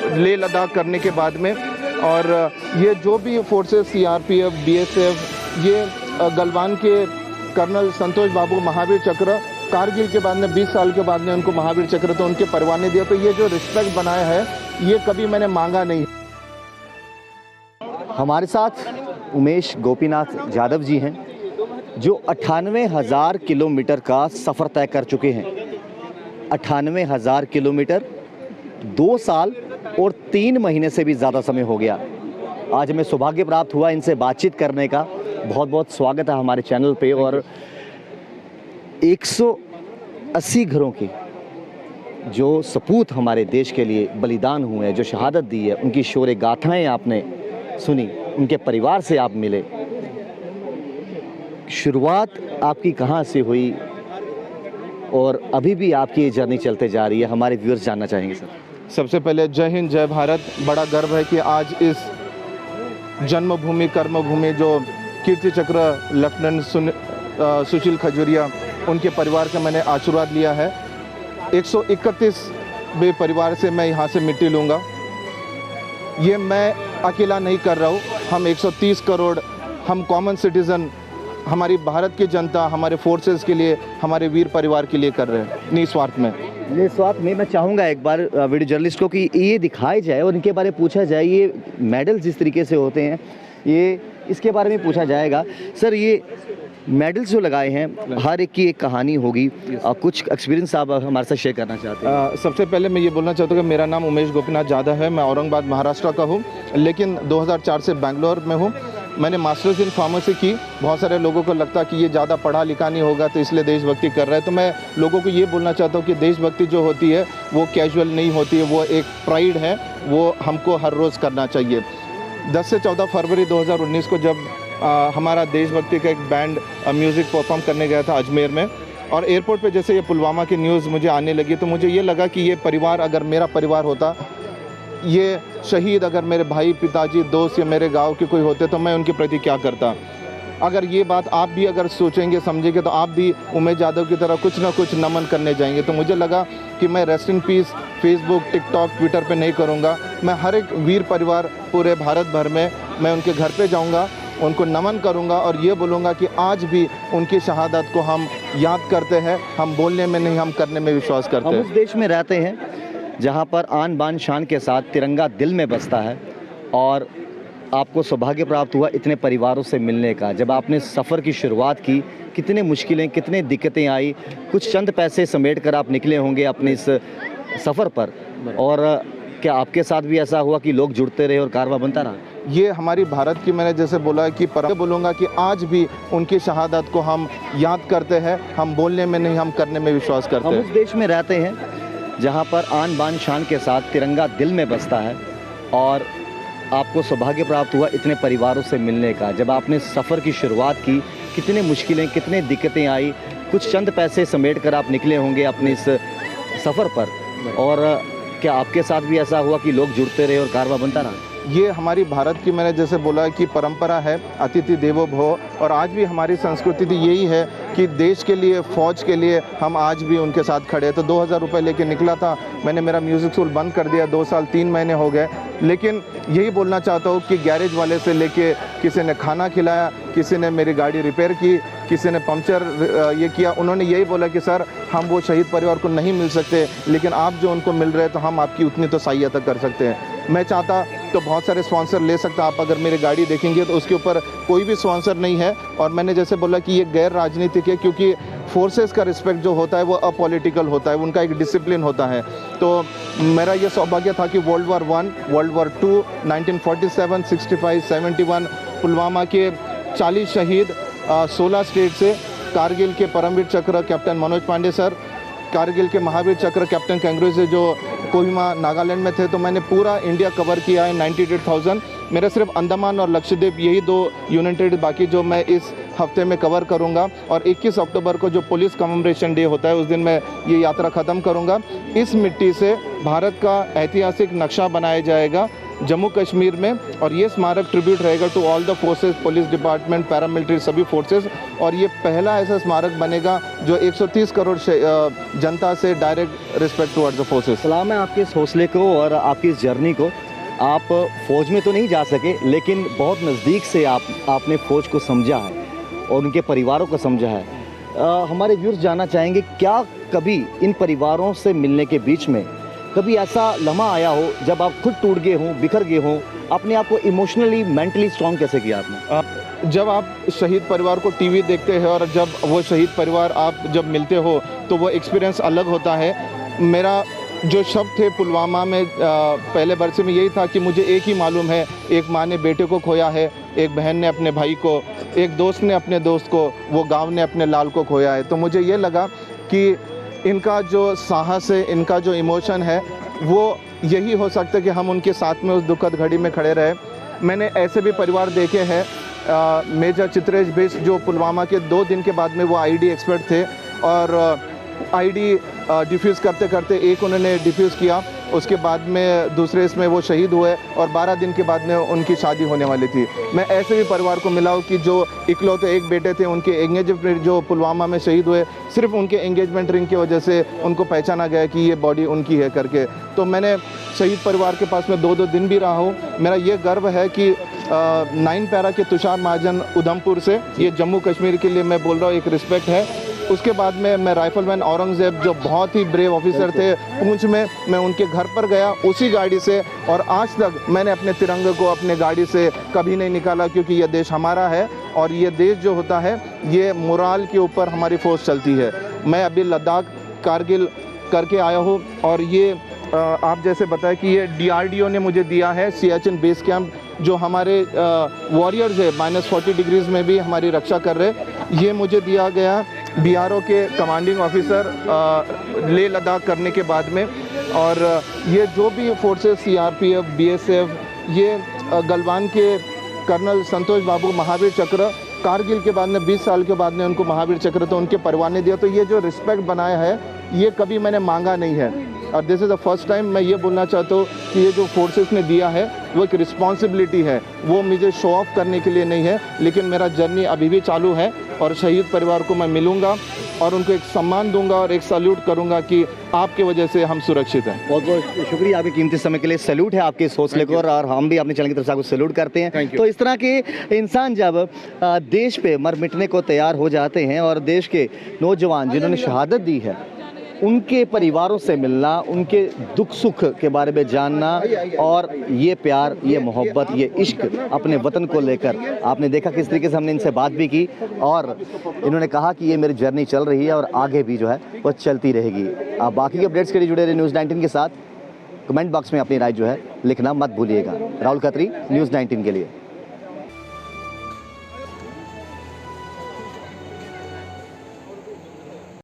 लेह लद्दाख करने के बाद में। और ये जो भी फोर्सेस सीआरपीएफ, बीएसएफ, ये गलवान के कर्नल संतोष बाबू महावीर चक्र, कारगिल के बाद में 20 साल के बाद में उनको महावीर चक्र तो उनके परिवार ने दिया। तो ये जो रिस्पेक्ट बनाया है ये कभी मैंने मांगा नहीं। हमारे साथ उमेश गोपीनाथ यादव जी हैं जो 98,000 किलोमीटर का सफ़र तय कर चुके हैं। 98,000 किलोमीटर, 2 साल और 3 महीने से भी ज़्यादा समय हो गया। आज हमें सौभाग्य प्राप्त हुआ इनसे बातचीत करने का। बहुत बहुत स्वागत है हमारे चैनल पे। और 180 घरों के जो सपूत हमारे देश के लिए बलिदान हुए हैं, जो शहादत दी है, उनकी शौर्य गाथाएं आपने सुनी, उनके परिवार से आप मिले। शुरुआत आपकी कहाँ से हुई और अभी भी आपकी ये जर्नी चलते जा रही है, हमारे व्यूअर्स जानना चाहेंगे सर। सबसे पहले जय हिंद, जय भारत। बड़ा गर्व है कि आज इस जन्मभूमि कर्मभूमि जो कीर्ति चक्र लेफ्टिनेंट सुशील खजूरिया, उनके परिवार का मैंने आशीर्वाद लिया है। 131वें परिवार से मैं यहाँ से मिट्टी लूँगा। ये मैं अकेला नहीं कर रहा हूँ, हम 130 करोड़ हम कॉमन सिटीज़न, हमारी भारत की जनता, हमारे फोर्सेस के लिए, हमारे वीर परिवार के लिए कर रहे हैं निस्वार्थ में। निस्वार्थ में मैं चाहूँगा एक बार वीडियो जर्नलिस्ट को कि ये दिखाया जाए और इनके बारे में पूछा जाए। ये मेडल जिस तरीके से होते हैं, ये इसके बारे में पूछा जाएगा। सर, ये मेडल्स जो लगाए हैं, हर एक की एक कहानी होगी। कुछ एक्सपीरियंस आप हमारे साथ शेयर करना चाहते हैं? सबसे पहले मैं ये बोलना चाहता हूँ कि मेरा नाम उमेश गोपीनाथ यादव है। मैं औरंगाबाद महाराष्ट्र का हूँ, लेकिन 2004 से बेंगलोर में हूँ। मैंने मास्टर्स इन फार्मेसी की। बहुत सारे लोगों को लगता कि ये ज़्यादा पढ़ा लिखा नहीं होगा तो इसलिए देशभक्ति कर रहा है। तो मैं लोगों को ये बोलना चाहता हूँ कि देशभक्ति जो होती है वो कैजुअल नहीं होती है, वो एक प्राइड है, वो हमको हर रोज़ करना चाहिए। 10 से 14 फरवरी 2019 को जब हमारा देशभक्ति का एक बैंड म्यूज़िक परफॉर्म करने गया था अजमेर में, और एयरपोर्ट पे जैसे ये पुलवामा की न्यूज़ मुझे आने लगी तो मुझे ये लगा कि ये परिवार अगर मेरा परिवार होता, ये शहीद अगर मेरे भाई, पिताजी, दोस्त या मेरे गांव के कोई होते तो मैं उनके प्रति क्या करता। अगर ये बात आप भी अगर सोचेंगे, समझेंगे तो आप भी उमेश यादव की तरह कुछ ना कुछ नमन करने जाएंगे। तो मुझे लगा कि मैं rest in peace Facebook, TikTok, Twitter पे नहीं करूँगा। मैं हर एक वीर परिवार पूरे भारत भर में मैं उनके घर पे जाऊँगा, उनको नमन करूंगा और ये बोलूँगा कि आज भी उनकी शहादत को हम याद करते हैं। हम बोलने में नहीं, हम करने में विश्वास करते हैं। हम उस देश में रहते हैं जहां पर आन बान शान के साथ तिरंगा दिल में बसता है। और आपको सौभाग्य प्राप्त हुआ इतने परिवारों से मिलने का। जब आपने सफ़र की शुरुआत की, कितने मुश्किलें, कितने दिक्कतें आई, कुछ चंद पैसे समेट कर आप निकले होंगे अपने इस सफ़र पर। और क्या आपके साथ भी ऐसा हुआ कि लोग जुड़ते रहे और कारवां बनता रहा? ये हमारी भारत की, मैंने जैसे बोला कि बोलूँगा कि आज भी उनकी शहादत को हम याद करते हैं। हम बोलने में नहीं, हम करने में विश्वास करते हैं। हम उस देश में रहते हैं जहां पर आन बान शान के साथ तिरंगा दिल में बसता है। और आपको सौभाग्य प्राप्त हुआ इतने परिवारों से मिलने का। जब आपने सफ़र की शुरुआत की, कितने मुश्किलें, कितने दिक्कतें आई, कुछ चंद पैसे समेट कर आप निकले होंगे अपने इस सफ़र पर। और क्या आपके साथ भी ऐसा हुआ कि लोग जुड़ते रहे और कारवां बनता रहा? ये हमारी भारत की, मैंने जैसे बोला कि परंपरा है अतिथि देवो भव, और आज भी हमारी संस्कृति यही है कि देश के लिए, फौज के लिए हम आज भी उनके साथ खड़े हैं। तो 2000 रुपये लेके निकला था। मैंने मेरा म्यूज़िक स्कूल बंद कर दिया, 2 साल 3 महीने हो गए। लेकिन यही बोलना चाहता हूँ कि गैरेज वाले से लेके किसी ने खाना खिलाया, किसी ने मेरी गाड़ी रिपेयर की, किसी ने पंक्चर ये किया। उन्होंने यही बोला कि सर, हम वो शहीद परिवार को नहीं मिल सकते, लेकिन आप जो उनको मिल रहे हैं तो हम आपकी उतनी तो सहायता कर सकते हैं। मैं चाहता तो बहुत सारे स्पॉन्सर ले सकता। आप अगर मेरी गाड़ी देखेंगे तो उसके ऊपर कोई भी स्पॉन्सर नहीं है। और मैंने जैसे बोला कि ये गैर राजनीतिक है, क्योंकि फोर्सेस का रिस्पेक्ट जो होता है वो अपॉलिटिकल होता है, उनका एक डिसिप्लिन होता है। तो मेरा ये सौभाग्य था कि world war 1, world war 2, 1947, 65, 71 Pulwama के 40 शहीद 16 स्टेट से, कारगिल के परमवीर चक्र कैप्टन मनोज पांडे सर, कारगिल के महावीर चक्र कैप्टन कैंग्रो से जो कोहिमा नागालैंड में थे। तो मैंने पूरा इंडिया कवर किया है, 98,000। मेरा सिर्फ अंडमान और लक्षद्वीप, यही 2 यूनियन टेरिटरी बाकी जो मैं इस हफ्ते में कवर करूंगा। और 21 अक्टूबर को जो पुलिस कमेमोरेशन डे होता है, उस दिन मैं ये यात्रा ख़त्म करूंगा। इस मिट्टी से भारत का ऐतिहासिक नक्शा बनाया जाएगा जम्मू कश्मीर में। और ये स्मारक ट्रिब्यूट रहेगा to all the forces, police department, paramilitary, सभी फोर्सेस। और ये पहला ऐसा स्मारक बनेगा जो 130 करोड़ जनता से direct respect towards the forces. सलाम है आपके इस हौसले को और आपकी इस जर्नी को। आप फ़ौज में तो नहीं जा सके, लेकिन बहुत नज़दीक से आपने फ़ौज को समझा है और उनके परिवारों को समझा है। हमारे व्यूअर्स जानना चाहेंगे, क्या कभी इन परिवारों से मिलने के बीच में कभी ऐसा लम्हा आया हो जब आप खुद टूट गए हों, बिखर गए हों? अपने आप को इमोशनली, मेंटली स्ट्रॉन्ग कैसे किया आपने? जब आप शहीद परिवार को टीवी देखते हैं और जब वो शहीद परिवार आप जब मिलते हो तो वो एक्सपीरियंस अलग होता है। मेरा जो शब्द थे पुलवामा में पहले बरसे में यही था कि मुझे एक ही मालूम है, एक माँ ने बेटे को खोया है, एक बहन ने अपने भाई को, एक दोस्त ने अपने दोस्त को, वो गांव ने अपने लाल को खोया है। तो मुझे ये लगा कि इनका जो साहस है, इनका जो इमोशन है, वो यही हो सकता है कि हम उनके साथ में उस दुखद घड़ी में खड़े रहे। मैंने ऐसे भी परिवार देखे हैं, मेजर चित्रेश बिष्ट जो पुलवामा के 2 दिन के बाद में वो आईडी एक्सपर्ट थे और आईडी डिफ्यूज़ करते करते एक उन्होंने डिफ्यूज़ किया, उसके बाद में दूसरे इसमें वो शहीद हुए और 12 दिन के बाद में उनकी शादी होने वाली थी। मैं ऐसे भी परिवार को मिला हूँ कि जो इकलौते एक बेटे थे, उनके एंगेजमेंट जो पुलवामा में शहीद हुए, सिर्फ उनके एंगेजमेंट रिंग की वजह से उनको पहचाना गया कि ये बॉडी उनकी है करके। तो मैंने शहीद परिवार के पास में 2-2 दिन भी रहा हूँ। मेरा ये गर्व है कि 9 पैरा के तुषार महाजन उधमपुर से, ये जम्मू कश्मीर के लिए मैं बोल रहा हूँ, एक रिस्पेक्ट है। उसके बाद में मैं राइफलमैन औरंगज़ेब जो बहुत ही ब्रेव ऑफिसर थे पूंछ में, मैं उनके घर पर गया उसी गाड़ी से, और आज तक मैंने अपने तिरंगे को अपने गाड़ी से कभी नहीं निकाला, क्योंकि यह देश हमारा है और ये देश जो होता है ये मोराल के ऊपर हमारी फोर्स चलती है। मैं अभी लद्दाख कारगिल करके आया हूँ और ये आप जैसे बताया कि ये DRDO ने मुझे दिया है, सियाचिन बेस कैंप जो हमारे वॉरियर्स है -40 डिग्रीज़ में भी हमारी रक्षा कर रहे, ये मुझे दिया गया BRO के कमांडिंग ऑफिसर लेह लद्दाख करने के बाद में। और ये जो भी फोर्सेस CRPF, BSF, ये गलवान के कर्नल संतोष बाबू महावीर चक्र, कारगिल के बाद में 20 साल के बाद में उनको महावीर चक्र तो उनके परिवार ने दिया। तो ये जो रिस्पेक्ट बनाया है ये कभी मैंने मांगा नहीं है और this is the first time. मैं ये बोलना चाहता हूँ कि ये जो फोर्सेस ने दिया है वो एक रिस्पॉन्सिबिलिटी है, वो मुझे शो ऑफ करने के लिए नहीं है, लेकिन मेरा जर्नी अभी भी चालू है और शहीद परिवार को मैं मिलूँगा और उनको एक सम्मान दूंगा और एक सैल्यूट करूंगा कि आपकी वजह से हम सुरक्षित हैं। बहुत बहुत शुक्रिया आपके कीमती समय के लिए। सैल्यूट है आपके इस हौसले को और हम भी अपने चैनल की तरफ से आपको सैल्यूट करते हैं। तो इस तरह के इंसान जब देश पे मर मिटने को तैयार हो जाते हैं और देश के नौजवान जिन्होंने शहादत दी है उनके परिवारों से मिलना, उनके दुख सुख के बारे में जानना और ये प्यार, ये मोहब्बत, ये इश्क अपने वतन को लेकर, आपने देखा किस तरीके से हमने इनसे बात भी की और इन्होंने कहा कि ये मेरी जर्नी चल रही है और आगे भी जो है वो चलती रहेगी। आप बाकी के अपडेट्स के लिए जुड़े रहे न्यूज़ 19 के साथ। कमेंट बॉक्स में अपनी राय जो है लिखना मत भूलिएगा। राहुल खत्री, न्यूज़ 19 के लिए।